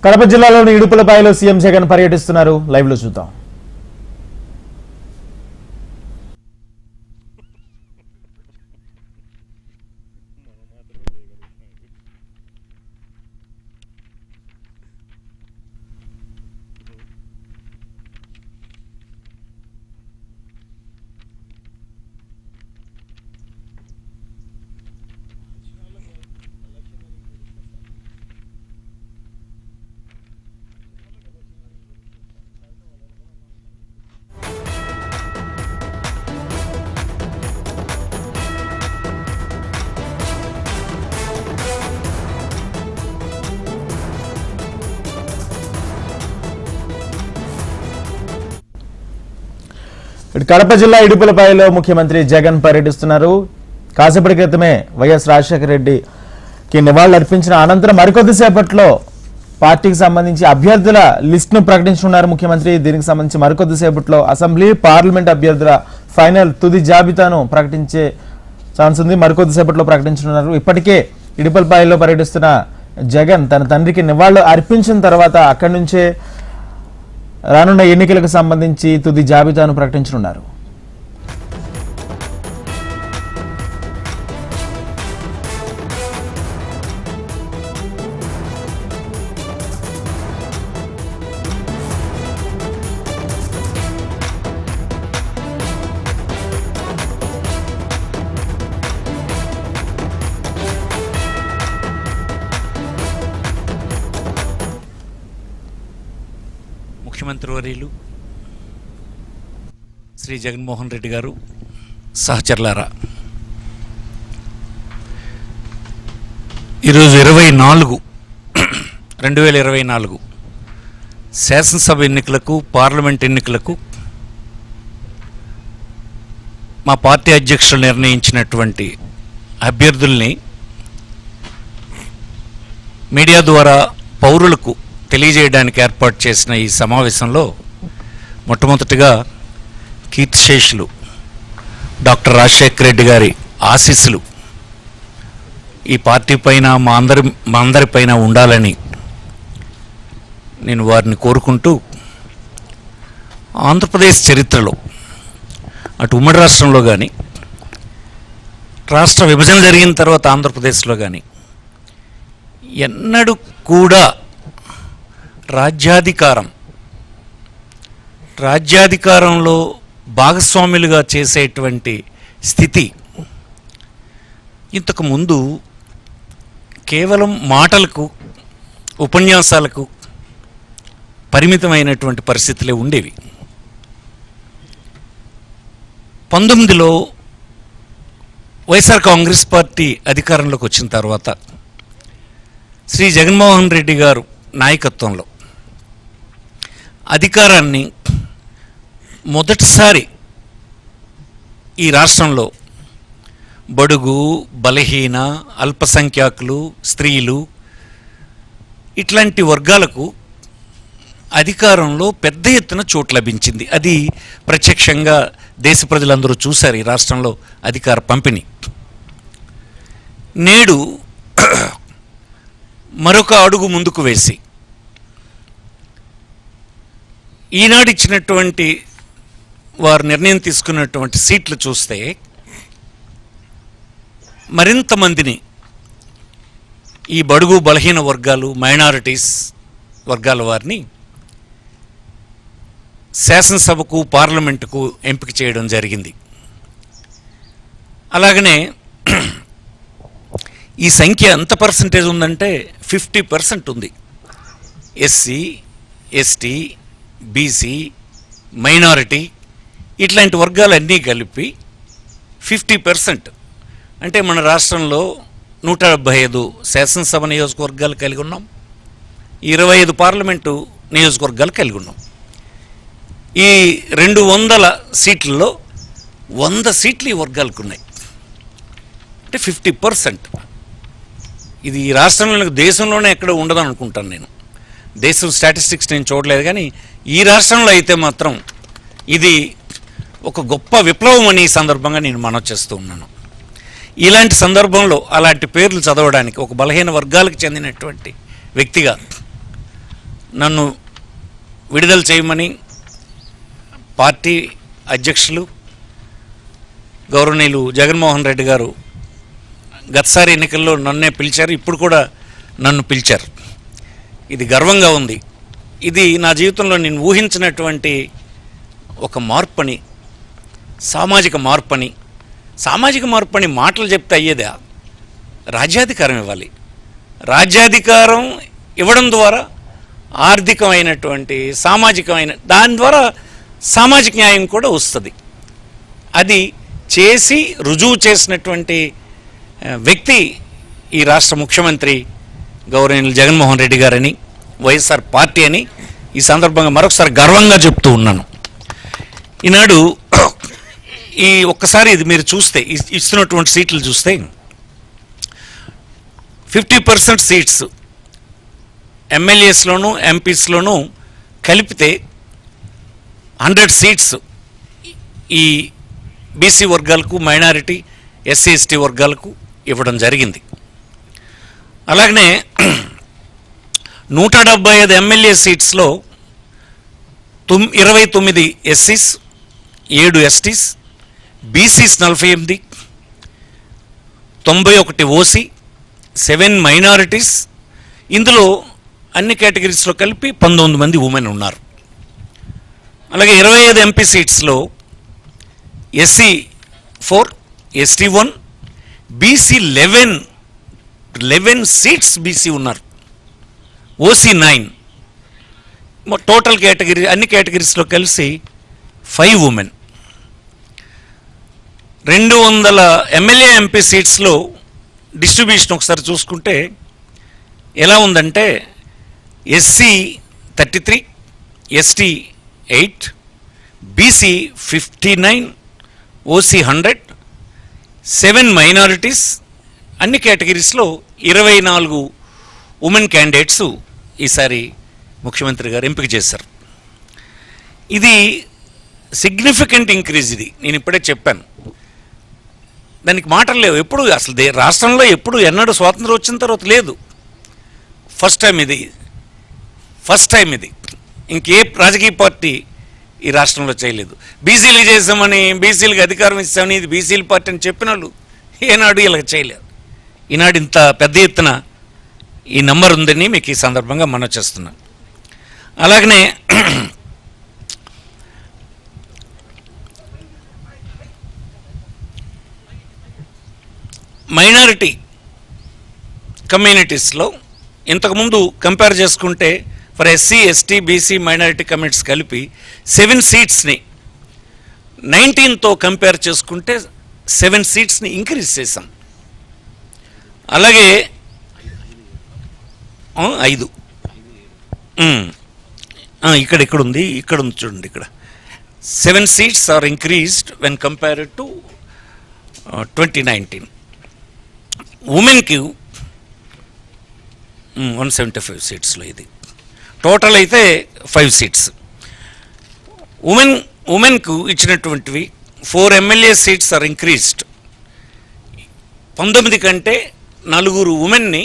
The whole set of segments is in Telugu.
కడప జిల్లాలోని ఇడుపులపాయలో సీఎం జగన్ పర్యటిస్తున్నారు. లైవ్ లో చూద్దాం. కడప జిల్లా ఇడుపులపాయలో ముఖ్యమంత్రి జగన్ పర్యటిస్తున్నారు. కాసేపటి క్రితమే వైఎస్ రాజశేఖర రెడ్డికి నివాళులర్పించిన అనంతరం మరికొద్దిసేపట్లో పార్టీకి సంబంధించి అభ్యర్థుల లిస్టును ప్రకటించనున్నారు ముఖ్యమంత్రి. దీనికి సంబంధించి మరికొద్దిసేపట్లో అసెంబ్లీ, పార్లమెంట్ అభ్యర్థుల ఫైనల్ తుది జాబితాను ప్రకటించే ఛాన్స్ ఉంది. మరికొద్దిసేపట్లో ప్రకటించనున్నారు. ఇప్పటికే ఇడుపులపాయలో పర్యటిస్తున్న జగన్ తన తండ్రికి నివాళులు అర్పించిన తర్వాత అక్కడి నుంచే రానున్న ఎన్నికలకు సంబంధించి తుది జాబితాను ప్రకటించనున్నారు. ముఖ్యమంత్రి వర్యులు శ్రీ జగన్మోహన్ రెడ్డి గారు, సహచరులారా, ఈరోజు 2024 శాసనసభ ఎన్నికలకు, పార్లమెంట్ ఎన్నికలకు మా పార్టీ అధ్యక్షులు నిర్ణయించినటువంటి అభ్యర్థుల్ని మీడియా ద్వారా పౌరులకు తెలియజేయడానికి ఏర్పాటు చేసిన ఈ సమావేశంలో మొట్టమొదటిగా కీర్తిశేషులు డాక్టర్ రాజశేఖర రెడ్డి గారి ఆశీస్సులు ఈ పార్టీ పైన మా అందరిపైన ఉండాలని నేను వారిని కోరుకుంటూ, ఆంధ్రప్రదేశ్ చరిత్రలో అటు ఉమ్మడి రాష్ట్రంలో కానీ, రాష్ట్ర విభజన జరిగిన తర్వాత ఆంధ్రప్రదేశ్లో కానీ ఎన్నడూ కూడా రాజ్యాధికారంలో భాగస్వాములుగా చేసేటువంటి స్థితి ఇంతకుముందు కేవలం మాటలకు, ఉపన్యాసాలకు పరిమితమైనటువంటి పరిస్థితులే ఉండేవి. 19లో వైఎస్ఆర్ కాంగ్రెస్ పార్టీ అధికారంలోకి వచ్చిన తర్వాత శ్రీ జగన్మోహన్ రెడ్డి గారు నాయకత్వంలో అధికారాన్ని మొదటిసారి ఈ రాష్ట్రంలో బడుగు, బలహీన, అల్పసంఖ్యాకులు, స్త్రీలు ఇట్లాంటి వర్గాలకు అధికారంలో పెద్ద ఎత్తున చోటు లభించింది. అది ప్రత్యక్షంగా దేశ ప్రజలందరూ చూశారు ఈ రాష్ట్రంలో అధికార పంపిణీ. నేడు మరొక అడుగు ముందుకు వేసి ఈనాడు ఇచ్చినటువంటి వారు నిర్ణయం తీసుకున్నటువంటి సీట్లు చూస్తే మరింత మందిని ఈ బడుగు, బలహీన వర్గాలు, మైనారిటీస్ వర్గాల వారిని శాసనసభకు, పార్లమెంటుకు ఎంపిక చేయడం జరిగింది. అలాగనే ఈ సంఖ్య ఎంత పర్సంటేజ్ ఉందంటే 50% ఉంది. ఎస్సీ, ఎస్టీ, బీసీ, మైనారిటీ ఇట్లాంటి వర్గాలన్నీ కలిపి 50%. అంటే మన రాష్ట్రంలో 175 శాసనసభ నియోజకవర్గాలు కలిగి ఉన్నాం, 25 పార్లమెంటు నియోజకవర్గాలు కలిగి ఉన్నాం. ఈ 200 సీట్లలో 100 సీట్లు ఈ వర్గాలకు ఉన్నాయి. అంటే 50%. ఇది ఈ రాష్ట్రంలో, దేశంలోనే ఎక్కడ ఉండదు అనుకుంటాను నేను. దేశం స్టాటిస్టిక్స్ నేను చూడలేదు, కానీ ఈ రాష్ట్రంలో అయితే మాత్రం ఇది ఒక గొప్ప విప్లవం అని ఈ సందర్భంగా నేను మనవి చేస్తూ ఉన్నాను. ఇలాంటి సందర్భంలో అలాంటి పేర్లు చదవడానికి ఒక బలహీన వర్గాలకు చెందినటువంటి వ్యక్తిగా నన్ను విడుదల చేయమని పార్టీ అధ్యక్షులు గౌరవనీయులు జగన్మోహన్ రెడ్డి గారు గతసారి ఎన్నికల్లో నన్నే పిలిచారు, ఇప్పుడు కూడా నన్ను పిలిచారు. ఇది గర్వంగా ఉంది. ఇది నా జీవితంలో నేను ఊహించినటువంటి ఒక మార్పని, సామాజిక మార్పని. సామాజిక మార్పని మాటలు చెప్తే అయ్యేదా? రాజ్యాధికారం ఇవ్వాలి. రాజ్యాధికారం ఇవ్వడం ద్వారా ఆర్థికమైనటువంటి సామాజికమైన దాని ద్వారా సామాజిక న్యాయం కూడా వస్తుంది. అది చేసి రుజువు చేసినటువంటి వ్యక్తి ఈ రాష్ట్ర ముఖ్యమంత్రి గౌరవనీయులు జగన్మోహన్ రెడ్డి గారని, వైఎస్ఆర్ పార్టీ అని ఈ సందర్భంగా మరొకసారి గర్వంగా చెప్తూ ఉన్నాను. ఈనాడు ఈ ఒక్కసారి ఇది మీరు చూస్తే, ఇస్తున్నటువంటి సీట్లు చూస్తే 50% సీట్స్ ఎమ్మెల్యేస్లోనూ ఎంపీస్లోనూ కలిపితే 100 సీట్స్ ఈ బీసీ వర్గాలకు, మైనారిటీ, ఎస్సీ ఎస్టీ వర్గాలకు ఇవ్వడం జరిగింది. అలాగనే 175 ఎమ్మెల్యే సీట్స్లో 29 ఎస్సీస్, 7 ఎస్టీస్, బీసీస్ 48, 91 ఓసీ, 7 మైనారిటీస్, ఇందులో అన్ని కేటగిరీస్లో కలిపి 19 మంది ఉమెన్ ఉన్నారు. అలాగే 25 ఎంపీ సీట్స్లో SC 4, ST 1, BC 11 seats BC ఉన్నారు, ఓసీ 9. టోటల్ కేటగిరీ అన్ని కేటగిరీస్లో కలిసి 5 ఉమెన్. 200 ఎమ్మెల్యే ఎంపీ సీట్స్లో డిస్ట్రిబ్యూషన్ ఒకసారి చూసుకుంటే ఎలా ఉందంటే SC 33, ST 8, BC 59, OC 100, 7 minorities, అన్ని కేటగిరీస్లో 24 ఉమెన్ క్యాండిడేట్స్ ఈసారి ముఖ్యమంత్రి గారు ఎంపిక చేశారు. ఇది సిగ్నిఫికెంట్ ఇంక్రీజ్. ఇది నేను ఇప్పుడే చెప్పాను, దానికి మాటలు లేవు. ఎప్పుడు అసలు రాష్ట్రంలో ఎప్పుడు ఎన్నడూ స్వాతంత్రం వచ్చిన తర్వాత లేదు. ఫస్ట్ టైం ఇది. ఇంకే రాజకీయ పార్టీ ఈ రాష్ట్రంలో చేయలేదు. బీసీలు చేసామని, బీసీలకు అధికారం ఇస్తామని, ఇది బీసీల పార్టీ అని చెప్పిన వాళ్ళు ఏనాడు ఇలా చేయలేదు. ఈనాడు ఇంత పెద్ద ఎత్తున ఈ నంబర్ ఉందని మీకు ఈ సందర్భంగా మనం చేస్తున్నాను. అలాగనే మైనారిటీ కమ్యూనిటీస్లో ఇంతకుముందు కంపేర్ చేసుకుంటే for SC, ST, BC, minority communities కలిపి 7 సీట్స్ని 19తో కంపేర్ చేసుకుంటే 7 సీట్స్ని ఇంక్రీజ్ చేశాం. అలాగే 5 ఇక్కడ ఉంది చూడండి, ఇక్కడ 7 seats are increased when compared to 2019. ఉమెన్కి 175 సీట్స్లో ఇది టోటల్ అయితే 5 సీట్స్. ఉమెన్కు ఇచ్చినటువంటివి 4 ఎమ్మెల్యే సీట్స్ ఆర్ ఇంక్రీజ్డ్. 19 కంటే 4 ఉమెన్ని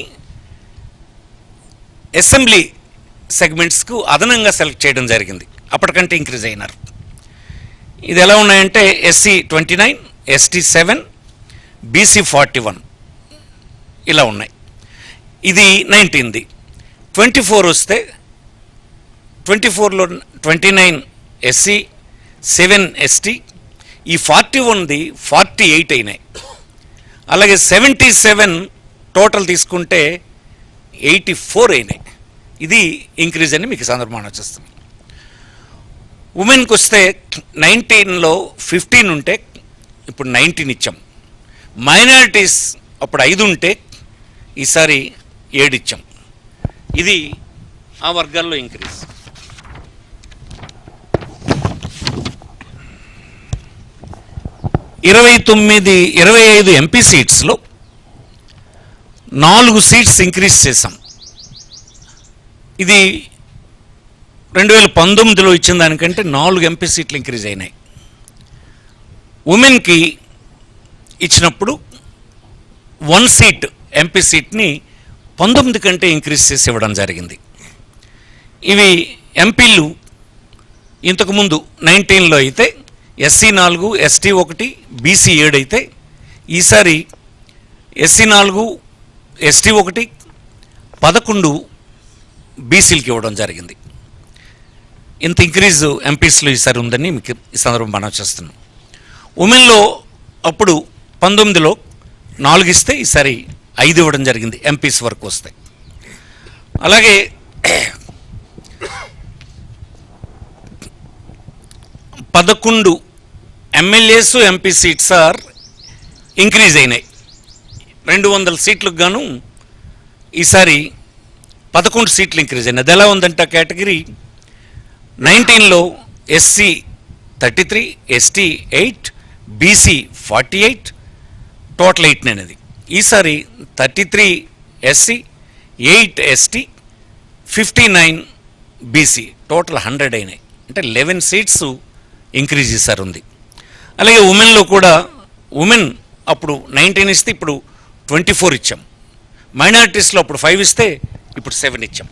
అసెంబ్లీ సెగ్మెంట్స్కు అదనంగా సెలెక్ట్ చేయడం జరిగింది. అప్పటికంటే ఇంక్రీజ్ అయినారు. ఇది ఎలా ఉన్నాయంటే ఎస్సీ 29, ఎస్టీ 7, బీసీ 41 ఇలా ఉన్నాయి. ఇది 19ది. 24 వస్తే 24లో 29 ఎస్సీ, 7 ఎస్టీ, ఈ 41ది 48 అయినాయి. అలాగే 77 టోటల్ తీసుకుంటే 84 అయినాయి. ఇది ఇంక్రీజ్ అని మీకు సందర్భంగా వచ్చేస్తుంది. ఉమెన్కి వస్తే 19లో 15 ఉంటే ఇప్పుడు 19 ఇచ్చాం. మైనారిటీస్ అప్పుడు 5 ఉంటే ఈసారి 7 ఇచ్చాం. ఇది ఆ వర్గాల్లో ఇంక్రీజ్. ఇరవై 25 ఎంపీ సీట్స్లో 4 సీట్స్ ఇంక్రీజ్ చేశాం. ఇది 2019లో ఇచ్చిన దానికంటే 4 ఎంపీ సీట్లు ఇంక్రీజ్ అయినాయి. ఉమెన్కి ఇచ్చినప్పుడు 1 సీట్ ఎంపీ సీట్ని 19 కంటే ఇంక్రీజ్ చేసి ఇవ్వడం జరిగింది. ఇవి ఎంపీలు ఇంతకుముందు 19లో అయితే ఎస్సీ 4, ఎస్టీ 1, బీసీ 7 అయితే ఈసారి ఎస్సీ 4, ఎస్టీ 1, 11 బీసీలకి ఇవ్వడం జరిగింది. ఇంత ఇంక్రీజ్ ఎంపీస్లో ఈసారి ఉందని మీకు ఈ సందర్భం మనం చేస్తున్నాం. ఉమెన్లో అప్పుడు 19లో 4 ఇస్తే ఈసారి 5 ఇవ్వడం జరిగింది ఎంపీస్ వరకు వస్తాయి. అలాగే 11 MLAs MP seats are increase అయినాయి. 200 సీట్లకు గాను ఈసారి 11 సీట్లు ఇంక్రీజ్ అయినాయి. అది ఎలా ఉందంటే కేటగిరీ 19లో ఎస్సీ 33, ఎస్టీ 8, బీసీ 48, టోటల్ 8 అనేది. ఈసారి 33 ఎస్సీ, 8 ఎస్టీ, 59 బీసీ, టోటల్ 100 అయినాయి. అంటే 11 సీట్స్ ఇంక్రీజ్ చేశారు ఉంది. అలాగే ఉమెన్లో కూడా ఉమెన్ అప్పుడు 19 ఇస్తే ఇప్పుడు 24 ఇచ్చాం. మైనారిటీస్లో అప్పుడు 5 ఇస్తే ఇప్పుడు 7 ఇచ్చాం.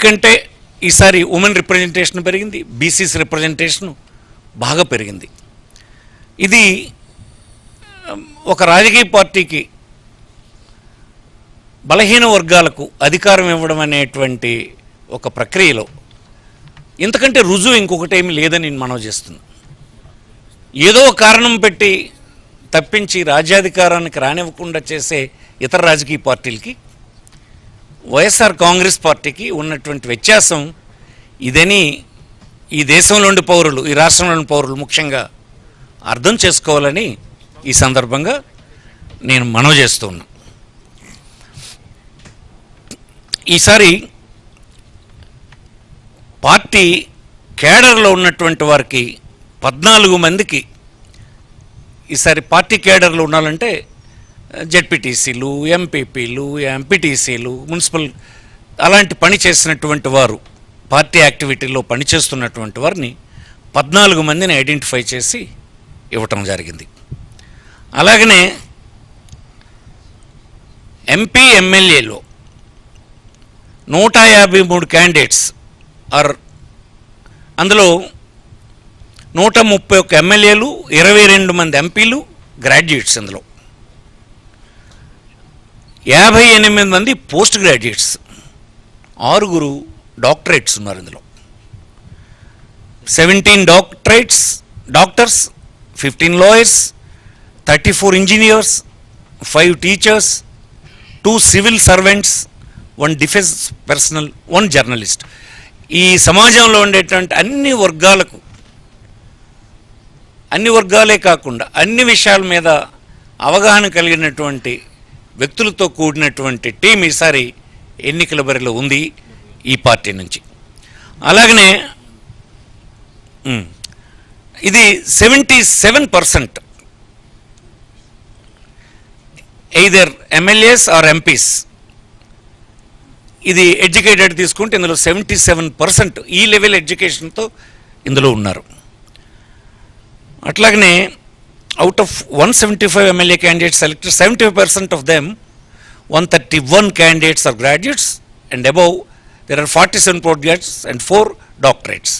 కంటే ఈసారి ఉమెన్ రిప్రజెంటేషన్ పెరిగింది, బీసీస్ రిప్రజెంటేషన్ బాగా పెరిగింది. ఇది ఒక రాజకీయ పార్టీకి బలహీన వర్గాలకు అధికారం ఇవ్వడం అనేటువంటి ఒక ప్రక్రియలో ఇంతకంటే రుజువు ఇంకొకటి ఏమి లేదని నేను మనవి చేస్తున్నాను. ఏదో కారణం పెట్టి తప్పించి రాజ్యాధికారానికి రానివ్వకుండా చేసే ఇతర రాజకీయ పార్టీలకి వైఎస్ఆర్ కాంగ్రెస్ పార్టీకి ఉన్నటువంటి వ్యత్యాసం ఇదని ఈ దేశంలోని పౌరులు, ఈ రాష్ట్రంలోని పౌరులు ముఖ్యంగా అర్థం చేసుకోవాలని ఈ సందర్భంగా నేను మనవి చేస్తూ ఉన్నా. ఈసారి పార్టీ కేడర్లో ఉన్నటువంటి వారికి 14 మందికి ఈసారి పార్టీ కేడర్లో ఉండాలంటే జెడ్పీటీసీలు, ఎంపీపీలు, ఎంపీటీసీలు, మున్సిపల్ అలాంటి పని చేసినటువంటి వారు, పార్టీ యాక్టివిటీలో పనిచేస్తున్నటువంటి వారిని 14 మందిని ఐడెంటిఫై చేసి ఇవ్వటం జరిగింది. అలాగనే ఎంపీ ఎమ్మెల్యేలో 153 క్యాండిడేట్స్ ఆర్ అందులో 131 ఎమ్మెల్యేలు, 22 మంది ఎంపీలు గ్రాడ్యుయేట్స్, అందులో 58 మంది పోస్ట్ గ్రాడ్యుయేట్స్, 6 డాక్టరేట్స్ ఉన్నారు. ఇందులో 17 doctors, 15 lawyers, 34 engineers, 5 teachers, 2 civil servants, 1 defence personnel, 1 journalist. ఈ సమాజంలో ఉండేటువంటి అన్ని వర్గాలే కాకుండా అన్ని విషయాల మీద అవగాహన కలిగినటువంటి వ్యక్తులతో కూడినటువంటి టీం ఈసారి ఎన్నికల బరిలో ఉంది ఈ పార్టీ నుంచి. అలాగనే ఇది 77% ఎయిదర్ ఎమ్మెల్యేస్ ఆర్ ఎంపీస్. ఇది ఎడ్యుకేటెడ్ తీసుకుంటే ఇందులో 77% ఈ లెవెల్ ఎడ్యుకేషన్తో ఇందులో ఉన్నారు. అట్లాగనే out of 175 MLA candidates selected, 75% of them 131 candidates are graduates, and above there are 47 postgraduates and 4 doctorates.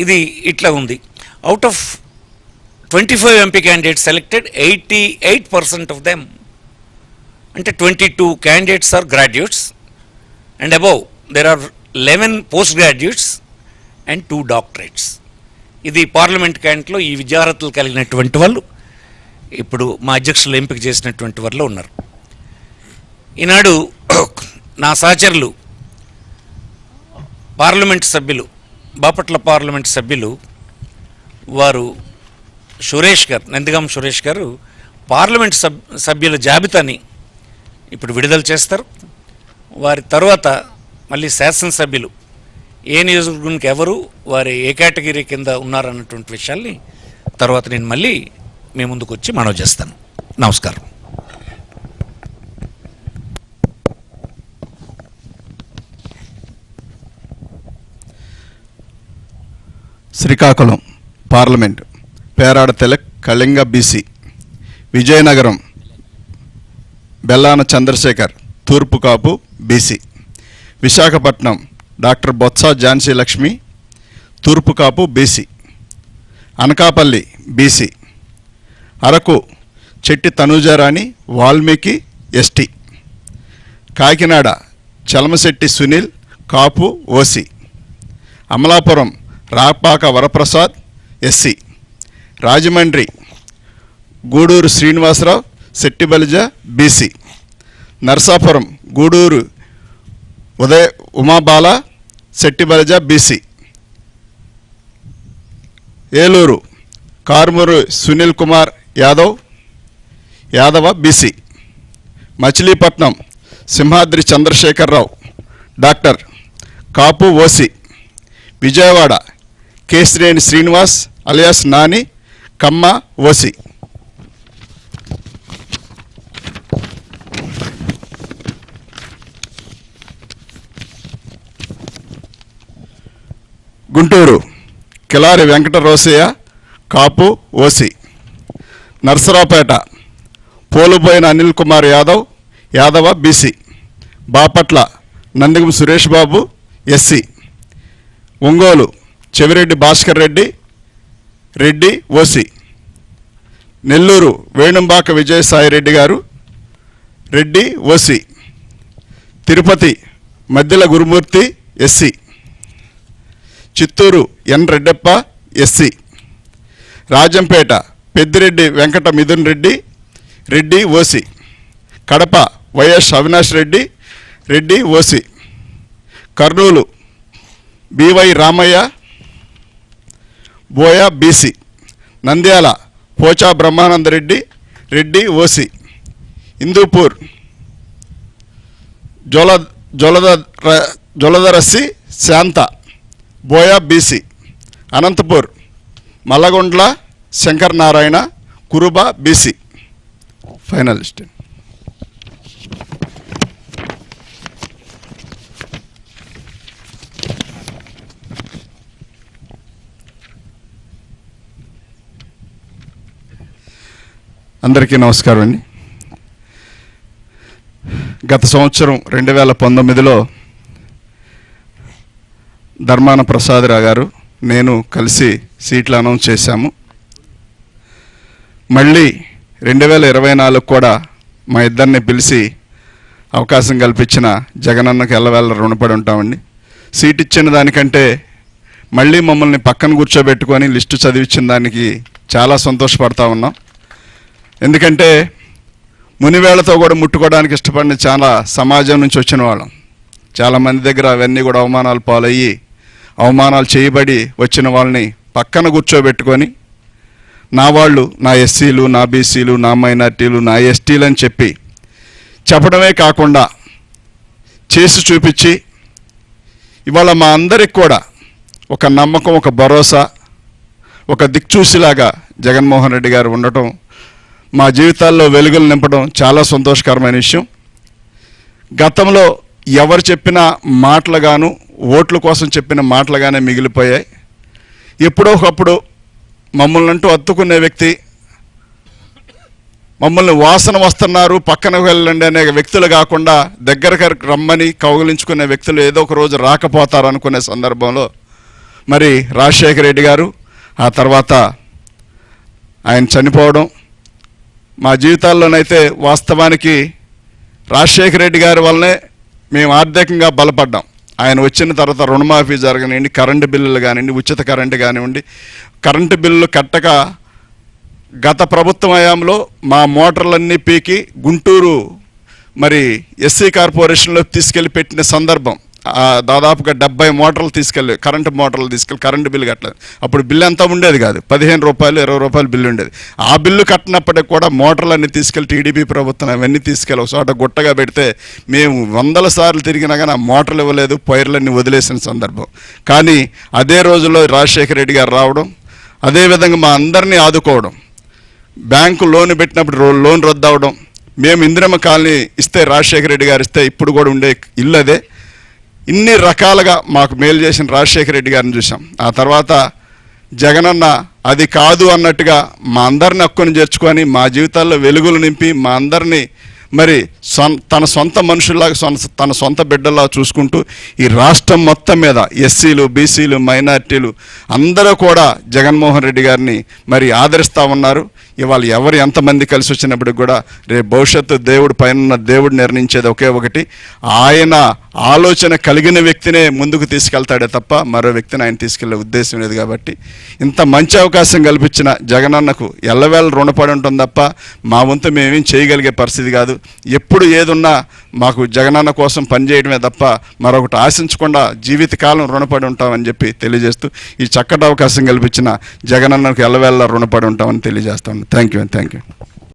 ఇది ఇట్లా ఉంది. Out of 25 MP candidates selected, 88% of them, అంటే 22 candidates are graduates, and above there are 11 postgraduates and 2 doctorates. ఇది పార్లమెంట్ క్యాండిడేట్లో ఈ విద్యార్హతలు కలిగినటువంటి వాళ్ళు ఇప్పుడు మా అధ్యక్షులు ఎంపిక చేసినటువంటి వారిలో ఉన్నారు. ఈనాడు నా సహచరులు పార్లమెంట్ సభ్యులు, బాపట్ల పార్లమెంట్ సభ్యులు వారు సురేష్ గారు, నందిగాం సురేష్ గారు పార్లమెంట్ సభ్యుల జాబితాని ఇప్పుడు విడుదల చేస్తారు. వారి తర్వాత మళ్ళీ శాసనసభ్యులు ఏ నియోజకవర్గానికి ఎవరు, వారి ఏ కేటగిరీ కింద ఉన్నారన్నటువంటి విషయాల్ని తర్వాత నేను మళ్ళీ మీ ముందుకు వచ్చి మనవి చేస్తాను. నమస్కారం. శ్రీకాకుళం పార్లమెంట్ పేరాడ తెలక్, కళింగ బీసీ విజయనగరం బెల్లాన చంద్రశేఖర్ తూర్పు కాపు బీసీ. విశాఖపట్నం డాక్టర్ బొత్స ఝాన్సీ లక్ష్మి తూర్పు Kapu BC. Anakapalli BC. Araku Chetti Tanujarani Valmiki ST. Kakinada Chalamasetti Sunil Kapu OC. Amalapuram Rapaka Varaprasad SC. Rajahmundry Guduru Srinivasarao Settibalija BC. Narsapuram Guduru Umabala Settibalija BC. Eluru Karumuru Sunil Kumar Yadava BC. Machilipatnam Simhadri Chandrasekhararao doctor Kapu OC. Vijayawada Kesineni Srinivas alias Nani Kamma OC. Guntur Kilari Venkata Rosaiah Kapu OC. Narasaraopet Poluboina Anil Kumar Yadava BC. Bapatla Nandigam Suresh Babu SC. Ongole Chevireddy Bhaskar Reddy OC. Nellore Venumbaka Vijayasai Reddy గారు Reddy OC. Tirupati Maddila Gurumoorthy SC. Chittoor N Reddeppa SC. Rajampet Peddireddy Venkata Mithun Reddy OC. Kadapa YS Avinash Reddy OC. Kurnool BY Ramaiah Boya BC. Nandyal Pocha Brahmananda Reddy OC. Hindupur Joladarasi Shantha Boya BC. Anantapur Malagundla Shankar Narayana Kuruba BC. Finalist. అందరికీ నమస్కారం అండి. గత సంవత్సరం 2019లో ధర్మాన ప్రసాదరావు గారు నేను కలిసి సీట్లు అనౌన్స్ చేశాము. మళ్ళీ 2024 కూడా మా ఇద్దరిని పిలిచి అవకాశం కల్పించిన జగనన్నకు ఎల్లవేళ రుణపడి ఉంటామండి. సీట్ ఇచ్చిన దానికంటే మళ్ళీ మమ్మల్ని పక్కన కూర్చోబెట్టుకొని లిస్టు చదివించిన దానికి చాలా సంతోషపడతా ఉన్నాం. ఎందుకంటే మునివేళ్లతో కూడా ముట్టుకోవడానికి ఇష్టపడిన చాలా సమాజం నుంచి వచ్చిన వాళ్ళం. చాలామంది దగ్గర అవన్నీ కూడా అవమానాలు పాలయ్యి అవమానాలు చేయబడి వచ్చిన వాళ్ళని పక్కన కూర్చోబెట్టుకొని నా వాళ్ళు, నా ఎస్సీలు, నా బీసీలు, నా మైనార్టీలు, నా ఎస్టీలు అని చెప్పడమే కాకుండా చేసి చూపించి ఇవాళ మా అందరికి కూడా ఒక నమ్మకం, ఒక భరోసా, ఒక దిక్చూసిలాగా జగన్మోహన్ రెడ్డి గారు ఉండటం, మా జీవితాల్లో వెలుగులు నింపడం చాలా సంతోషకరమైన విషయం. గతంలో ఎవరు చెప్పిన మాటలుగాను, ఓట్ల కోసం చెప్పిన మాటలుగానే మిగిలిపోయాయి. ఎప్పుడో ఒకప్పుడు మమ్మల్ని అంటూ అత్తుకునే వ్యక్తి, మమ్మల్ని వాసన వస్తున్నారు పక్కన వెళ్ళండి అనే వ్యక్తులు కాకుండా దగ్గరకు రమ్మని కౌగిలించుకునే వ్యక్తులు ఏదో ఒక రోజు రాకపోతారు అనుకునే సందర్భంలో మరి రాజశేఖర రెడ్డి గారు, ఆ తర్వాత ఆయన చనిపోవడం, మా జీవితాల్లోనైతే వాస్తవానికి రాజశేఖర రెడ్డి గారి వల్లనే మేము ఆర్థికంగా బలపడ్డాం. ఆయన వచ్చిన తర్వాత రుణమాఫీ జరగనివ్వండి, కరెంటు బిల్లులు కానివ్వండి, ఉచిత కరెంటు కానివ్వండి, కరెంటు బిల్లులు కట్టక గత ప్రభుత్వం హయాంలో మా మోటార్లన్నీ పీకి గుంటూరు మరి ఎస్సీ కార్పొరేషన్లో తీసుకెళ్ళి పెట్టిన సందర్భం. దాదాపుగా 70 మోటార్లు తీసుకెళ్ళి కరెంటు మోటార్లు తీసుకెళ్ళి కరెంటు బిల్లు కట్టలేదు. అప్పుడు బిల్లు అంతా ఉండేది కాదు, 15 రూపాయలు 20 రూపాయలు బిల్లు ఉండేది. ఆ బిల్లు కట్టినప్పటికి కూడా మోటార్లన్నీ తీసుకెళ్ళి టీడీపీ ప్రభుత్వం అవన్నీ తీసుకెళ్ళి ఒక చోట గుట్టగా పెడితే మేము 100 సార్లు తిరిగినా కానీ ఆ మోటార్లు ఇవ్వలేదు, పైర్లన్నీ వదిలేసిన సందర్భం. కానీ అదే రోజుల్లో రాజశేఖర రెడ్డి గారు రావడం, అదేవిధంగా మా అందరినీ ఆదుకోవడం, బ్యాంకు లోన్ పెట్టినప్పుడు లోన్ రద్దు అవడం, మేము ఇందిరమ్మ కాలనీ ఇస్తే రాజశేఖర రెడ్డి గారు ఇస్తే ఇప్పుడు కూడా ఉండే ఇల్లు అదే. ఇన్ని రకాలుగా మాకు మేలు చేసిన రాజశేఖర రెడ్డి గారిని చూసాం. ఆ తర్వాత జగనన్న అది కాదు అన్నట్టుగా మా అందరిని హక్కును చేర్చుకొని మా జీవితాల్లో వెలుగులు నింపి మా అందరినీ మరి తన సొంత మనుషుల్లాగా తన సొంత బిడ్డల్లా చూసుకుంటూ ఈ రాష్ట్రం మొత్తం మీద ఎస్సీలు, బీసీలు, మైనారిటీలు అందరూ కూడా జగన్మోహన్ రెడ్డి గారిని మరి ఆదరిస్తూ ఉన్నారు. ఇవాళ ఎవరు ఎంతమంది కలిసి వచ్చినప్పటికి కూడా రేపు భవిష్యత్తు దేవుడు పైన దేవుడు నిర్ణయించేది ఒకే ఒకటి, ఆయన ఆలోచన కలిగిన వ్యక్తినే ముందుకు తీసుకెళ్తాడే తప్ప మరో వ్యక్తిని ఆయన తీసుకెళ్లే ఉద్దేశం లేదు. కాబట్టి ఇంత మంచి అవకాశం కల్పించిన జగనన్నకు ఎల్లవేళ రుణపడి ఉంటుంది తప్ప మా వంతు మేమేం చేయగలిగే పరిస్థితి కాదు. ఎప్పుడు ఏదున్నా మాకు జగనన్న కోసం పనిచేయడమే తప్ప మరొకటి ఆశించకుండా జీవితకాలం రుణపడి ఉంటామని చెప్పి తెలియజేస్తూ ఈ చక్కటి అవకాశం కల్పించిన జగనన్నకు ఎల్లవేళ రుణపడి ఉంటామని తెలియజేస్తాను. Thank you.